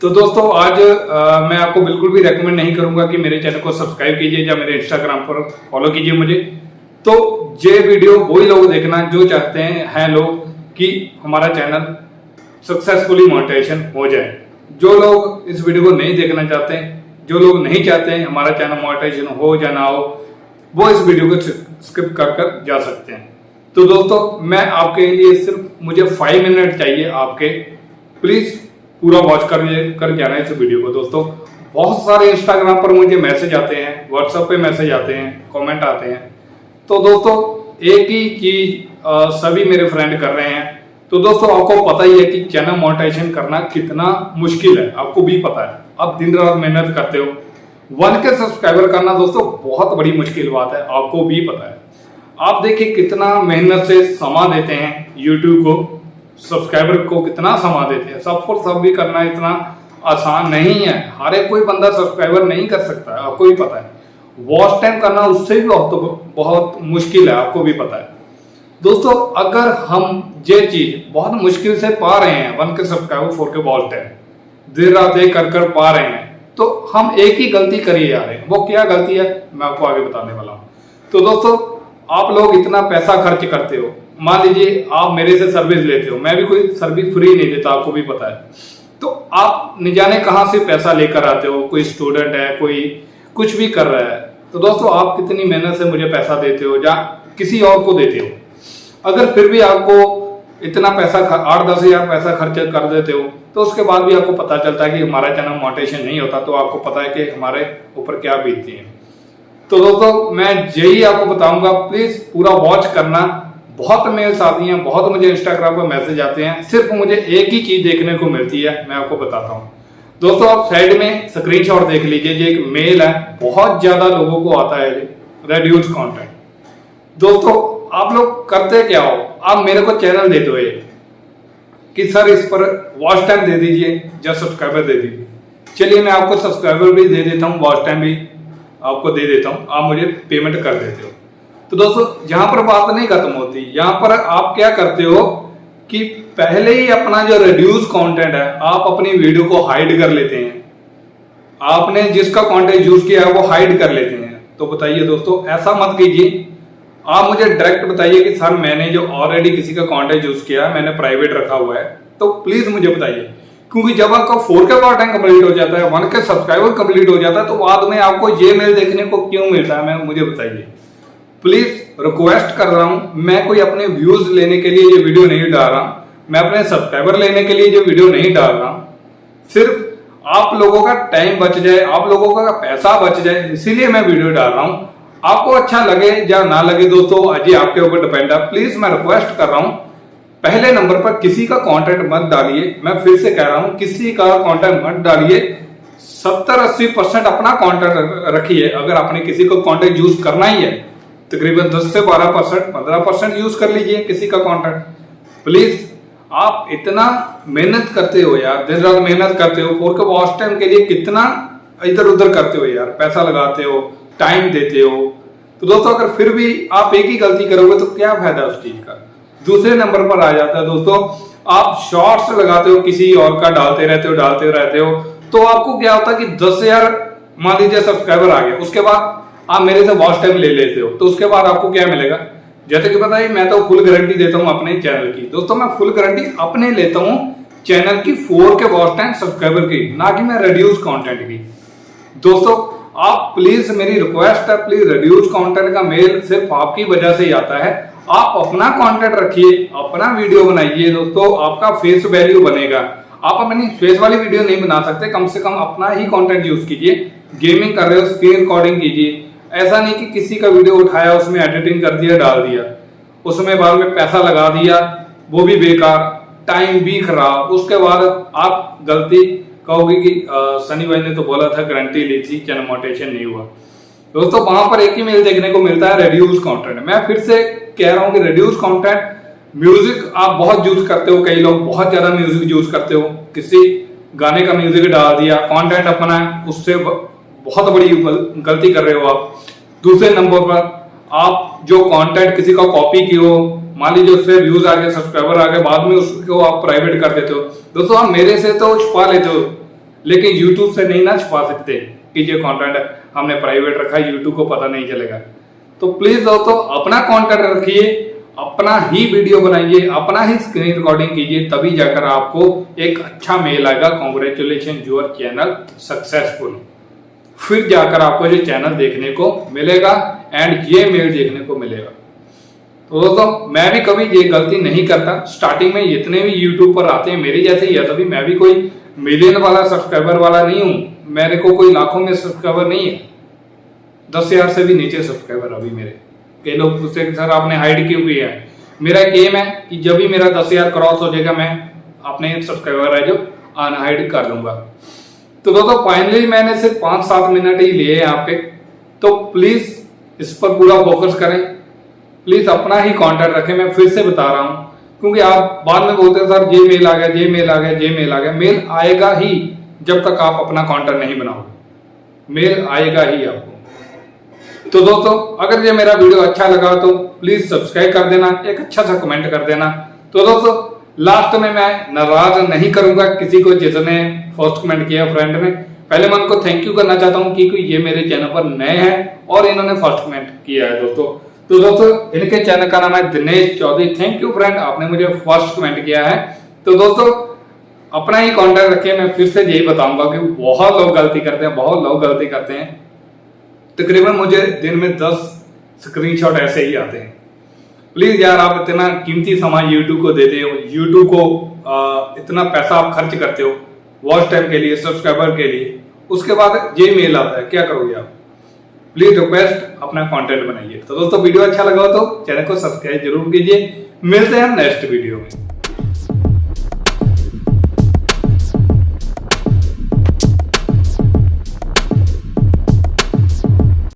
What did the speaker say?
तो दोस्तों आज मैं आपको बिल्कुल भी रेकमेंड नहीं करूंगा कि मेरे चैनल को सब्सक्राइब कीजिए या मेरे इंस्टाग्राम पर फॉलो कीजिए मुझे। तो ये वीडियो वही लोग देखना जो चाहते हैं लोग कि हमारा चैनल सक्सेसफुली मोनेटाइजेशन हो जाए। जो लोग इस वीडियो को नहीं देखना चाहते हैं, जो लोग नहीं चाहते हैं हमारा चैनल मोनेटाइजेशन हो या ना हो, वो इस वीडियो को स्किप कर जा सकते हैं। तो दोस्तों मैं आपके लिए सिर्फ मुझे 5 मिनट चाहिए आपके, प्लीज पूरा वॉच कर जाना इस वीडियो को। दोस्तों बहुत सारे इंस्टाग्राम पर मुझे मैसेज आते हैं, व्हाट्सएप पे मैसेज आते हैं, कमेंट आते हैं। तो दोस्तों एक ही चीज सभी मेरे फ्रेंड कर रहे हैं। तो दोस्तों आपको पता ही है कि चैनल मोनेटाइजेशन करना कितना मुश्किल है, आपको भी पता है। आप दिन रात मेहनत करते हो, 1K सब्सक्राइबर करना दोस्तों बहुत बड़ी मुश्किल बात है, आपको भी पता है। आप देखिए कितना मेहनत से समय देते हैं यूट्यूब को, सब्सक्राइबर को कितना समय देते हैं। सबको सब भी करना इतना आसान नहीं है, हर एक कोई बंदा सब्सक्राइबर नहीं कर सकता है, आपको भी पता है। वॉच टाइम करना उससे भी बहुत मुश्किल है, आपको भी पता है। दोस्तों अगर हम ये चीज बहुत मुश्किल से पा रहे हैं 1K subscriber 4K watch time दिन रात एक कर पा रहे हैं, तो हम एक ही गलती करिए जा रहे हैं। वो क्या गलती है मैं आपको आगे बताने वाला हूँ। तो दोस्तों आप लोग इतना पैसा खर्च करते हो, मान लीजिए आप मेरे से सर्विस लेते हो, मैं भी कोई सर्विस फ्री नहीं देता, आपको भी पता है। तो आप न जाने कहां से पैसा लेकर आते हो, कोई स्टूडेंट है, कोई कुछ भी कर रहा है। तो दोस्तों आप कितनी मेहनत से मुझे पैसा देते हो या किसी और को देते हो, अगर फिर भी आपको इतना पैसा 8-10 हजार पैसा खर्च कर देते हो, तो उसके बाद भी आपको पता चलता है कि हमारा चैनल मोनेटाइजेशन नहीं होता, तो आपको पता है कि हमारे ऊपर क्या बीतती है। तो दोस्तों मैं यही आपको बताऊंगा, प्लीज पूरा वॉच करना। बहुत मेल्स आती हैं, बहुत मुझे इंस्टाग्राम पर मैसेज आते हैं, सिर्फ मुझे एक ही चीज देखने को मिलती है, मैं आपको बताता हूँ। दोस्तों आप साइड में स्क्रीनशॉट देख लीजिए, ये एक मेल है, बहुत ज्यादा लोगों को आता है रेड्यूस कंटेंट। दोस्तों आप लोग करते क्या हो, आप मेरे को चैनल देते हो कि सर इस पर वॉच टाइम दे दीजिए या सब्सक्राइबर दे दीजिए। चलिए मैं आपको सब्सक्राइबर भी दे देता हूँ, वॉच टाइम भी आपको दे देता हूँ, आप मुझे पेमेंट कर देते हो। तो दोस्तों यहाँ पर बात नहीं खत्म होती, यहाँ पर आप क्या करते हो कि पहले ही अपना जो रिड्यूस कंटेंट है आप अपनी वीडियो को हाइड कर लेते हैं। आपने जिसका कंटेंट यूज किया है वो हाइड कर लेते हैं। तो बताइए दोस्तों ऐसा मत कीजिए, आप मुझे डायरेक्ट बताइए कि सर मैंने जो ऑलरेडी किसी का कंटेंट यूज किया है, मैंने प्राइवेट रखा हुआ है, तो प्लीज मुझे बताइए। क्योंकि जब आपका 4K वॉच टाइम कंप्लीट हो जाता है, 1K सब्सक्राइबर कंप्लीट हो जाता है, तो बाद में आपको ये मेल देखने को क्यों मिलता है, मैं मुझे बताइए। प्लीज रिक्वेस्ट कर रहा हूं, मैं कोई अपने व्यूज लेने के लिए ये वीडियो नहीं डाल रहा हूं, मैं अपने सब्सक्राइबर लेने के लिए ये वीडियो नहीं डाल रहा हूं। सिर्फ आप लोगों का टाइम बच जाए, आप लोगों का पैसा बच जाए, इसीलिए मैं वीडियो डाल रहा हूं। आपको अच्छा लगे या ना लगे दोस्तों अजी आपके ऊपर डिपेंड है। प्लीज मैं रिक्वेस्ट कर रहा हूं, पहले नंबर पर किसी का कंटेंट मत डालिए। मैं फिर से कह रहा हूं किसी का कंटेंट मत डालिए। 70-80% अपना कंटेंट रखिए। अगर आपने किसी को कंटेंट यूज करना ही है, तकरीबन 10 से 12%, 15% यूज कर लीजिए किसी का कंटेंट। प्लीज आप इतना मेहनत करते हो यार, दिन रात मेहनत करते हो, 4K वॉच टाइम के लिए कितना इधर उधर करते हो यार, पैसा लगाते हो, टाइम देते हो। तो दोस्तों अगर फिर भी आप एक ही गलती करोगे तो क्या फायदा उस चीज का। दूसरे नंबर पर आ जाता है दोस्तों, आप शॉर्ट्स लगाते हो, किसी और का डालते रहते हो, तो आपको क्या होता है कि 10,000 मान लीजिए सब्सक्राइबर आ गए, उसके बाद आप मेरे से वॉच टाइम ले लेते हो, तो उसके बाद आपको क्या मिलेगा। जैसे कि पता है मैं तो फुल गारंटी देता हूं अपने चैनल की। दोस्तों मैं फुल गारंटी अपने लेता हूं चैनल की 4K वॉच टाइम सब्सक्राइबर की, ना कि मैं रिड्यूस कंटेंट की। दोस्तों आप प्लीज, मेरी रिक्वेस्ट है, प्लीज रिड्यूस कंटेंट का मेल सिर्फ आपकी वजह से ही आता है। आप अपना कंटेंट रखिए, अपना वीडियो बनाइए दोस्तों, आपका फेस वैल्यू बनेगा। आप अपनी फेस वाली वीडियो नहीं बना सकते, कम से कम अपना ही कंटेंट यूज कीजिए। गेमिंग कर रहे हो स्क्रीन रिकॉर्डिंग कीजिए, ऐसा नहीं कि किसी का वीडियो उठाया उसमें एडिटिंग कर दिया डाल दिया, उसमें बाद में पैसा लगा दिया, वो भी बेकार, टाइम भी खराब। उसके बाद आप गलती कहोगे कि सनी भाई ने तो बोला था, गारंटी ली थी, चैनल मोनेटाइजेशन नहीं हुआ। दोस्तों वहां पर एक ही मेल देखने को मिलता है, रिड्यूस कंटेंट। मैं फिर से कह रहा हूं कि रिड्यूस कंटेंट, म्यूजिक आप बहुत यूज करते हो, कई लोग बहुत ज्यादा म्यूजिक यूज करते हो, किसी गाने का म्यूजिक डाल दिया, कंटेंट अपना, उससे बहुत बड़ी गलती कर रहे हो आप। दूसरे नंबर पर आप जो कंटेंट किसी का कॉपी की हो, मान लीजिए उससे व्यूज आ गए, सब्सक्राइबर आ गए, बाद में उसको आप प्राइवेट कर देते हो। दोस्तों आप मेरे से तो छुपा लेते हो लेकिन YouTube से नहीं ना छुपा सकते कि ये कंटेंट हमने प्राइवेट रखा है, YouTube को पता नहीं चलेगा। तो प्लीज दोस्तों अपना कंटेंट रखिए, अपना ही वीडियो बनाइए, अपना ही स्क्रीन रिकॉर्डिंग कीजिए, तभी जाकर आपको एक अच्छा मेल आएगा, कांग्रेचुलेशन योर चैनल सक्सेसफुल। फिर जाकर आपको ये चैनल देखने को मिलेगा एंड ये मेल देखने को मिलेगा। तो दोस्तों मैं भी कभी ये गलती नहीं करता। स्टार्टिंग में जितने भी यूट्यूब पर आते हैं मेरे जैसे ही है, तभी मैं भी कोई मिलियन वाला सब्सक्राइबर वाला नहीं हूं, मेरे को कोई लाखों में सब्सक्राइबर नहीं है, 10,000 से भी नीचे सब्सक्राइबर अभी मेरे। कई लोग पूछते हैं कि सर आपने हाइड क्यों किया है। मेरा एक एम है कि जब भी मेरा 10,000 क्रॉस हो जाएगा मैं अपने सब्सक्राइबर है जो अनहाइड कर लूंगा। तो दोस्तों फाइनली मैंने सिर्फ 5-7 मिनट ही लिए हैं आपके, तो प्लीज इस पर पूरा फोकस करें, प्लीज अपना ही कॉन्टेंट रखें। मैं फिर से बता रहा हूं, क्योंकि आप बाद में बोलते हैं सर ये मेल आ गया, ये मेल आ गया, ये मेल आ गया। मेल आएगा ही जब तक आप अपना कंटेंट नहीं बनाओगे, मेल आएगा ही आपको। तो दोस्तों अगर ये मेरा वीडियो अच्छा लगा तो प्लीज सब्सक्राइब कर देना, एक अच्छा सा कमेंट कर देना। तो दोस्तों लास्ट में मैं नाराज नहीं करूंगा किसी को जिसने फर्स्ट कमेंट किया फ्रेंड ने। पहले मैं उनको थैंक यू करना चाहता हूं क्योंकि ये मेरे चैनल पर नए हैं और इन्होंने फर्स्ट कमेंट किया है दोस्तों। तो दोस्तों इनके चैनल का नाम है Dinesh Chaudhary. Thank you friend, आपने मुझे फर्स्ट कमेंट किया है। तो दोस्तों अपना ही कॉन्टेक्ट रखिए। मैं फिर से यही बताऊंगा कि बहुत लोग गलती करते हैं, बहुत लोग गलती करते हैं। तकरीबन मुझे दिन में 10 स्क्रीनशॉट ऐसे ही आते हैं। प्लीज यार आप इतना कीमती सामान YouTube को देते हो, YouTube को इतना पैसा आप खर्च करते हो वॉच टाइम के लिए, सब्सक्राइबर के लिए, उसके बाद ये मेल आता है, क्या करोगे आप। प्लीज रिक्वेस्ट अपना कंटेंट बनाइए। तो दोस्तों वीडियो अच्छा लगा हो तो चैनल को सब्सक्राइब जरूर कीजिए। मिलते हैं नेक्स्ट वीडियो में।